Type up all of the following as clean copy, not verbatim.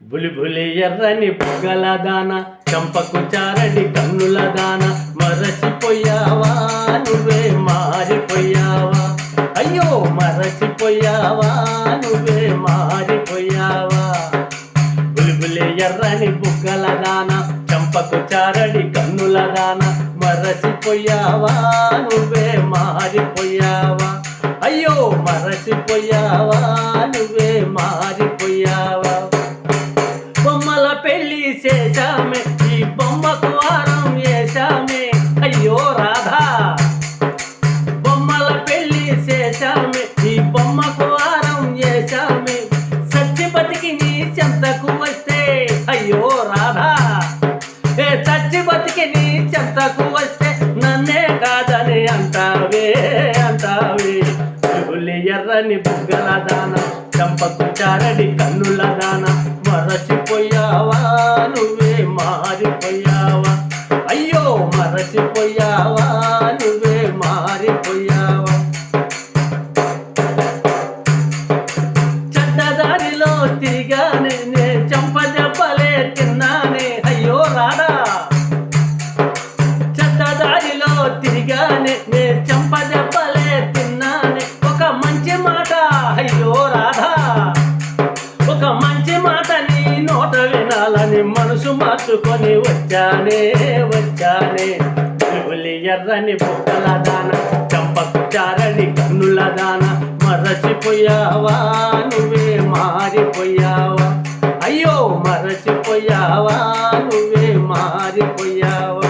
బులిబులి ఎర్రని బుగ్గల దాన, చంపకు చారడి కన్నుల దాన, మరచిపోయావా నువ్వే మారిపోయావా, అయ్యో మరచిపోయావా నువ్వే మారిపోయావా. బులిబులి ఎర్రని బుగ్గల దాన, చంపకు చారడి కన్నుల దాన, మరచిపోయావా నువ్వే మారిపోయావా, అయ్యో మరచిపోయావా నువ్వే మారిపోయావా. బొమ్మల పెళ్లి చేశామే, ఈ బొమ్మకు వారం వేశామే, అయ్యో రాధా. బొమ్మల పెళ్లి చేశామే, ఈ బొమ్మకు వారం వేశామే, సచ్చి బతికి నీ చెంతకు వస్తే అయ్యో రాధా. చచ్చి బతికి నీ చెంతకు వస్తే నన్నే కాదని అంటావే అంటావే. బులిబులి ఎర్రని బుగ్గల దాన, చంపకు చారడి కన్నుల దాన, మరచిపోయావా నువ్వే మారిపోయావా, అయ్యో మరచిపోయావా నువ్వే మారిపోయావా. చెడ్డదారిలో తిరిగానే, నే చంపదెబ్బలే తిన్నానే, అయ్యో రాధా. చెడ్డదారిలో తిరిగానే, నే చంపదెబ్బలే తిన్నానే, ఒక మంచి మాట అయ్యో రాధా. ఒక మంచి మాట నీ నోట వినాలని మనసు మార్చుకొని వచ్చానే వచ్చానే. బులిబులి ఎర్రని బుగ్గల దాన, చంపకు చారడి కన్నుల దాన, మరచిపోయావా నువ్వే మారిపోయావా, అయ్యో మరచిపోయావా నువ్వే మారిపోయావా.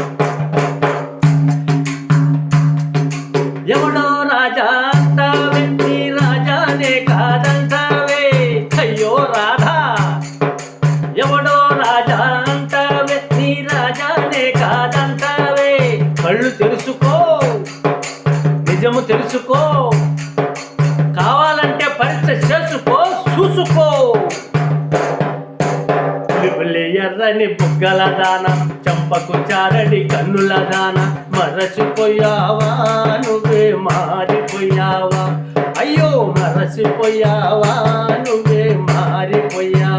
ఎవడో రాజా అంటావే, నీ రాజానే కాదంటావే, అయ్యో రాధా. ఎవడో రాజా అంటావే, నీ రాజానే కాదంటావే, కళ్ళు తెలుసుకో నిజము తెలుసుకో, కావాలంటే పరీక్ష చేసుకో చూసుకో. బులిబులి ఎర్రని బుగ్గల దాన, చంపకు చారడి కన్నుల దాన, మరచిపోయావా నువ్వే మారిపోయావా, అయ్యో మరచిపోయావా నువ్వే మారిపోయావా.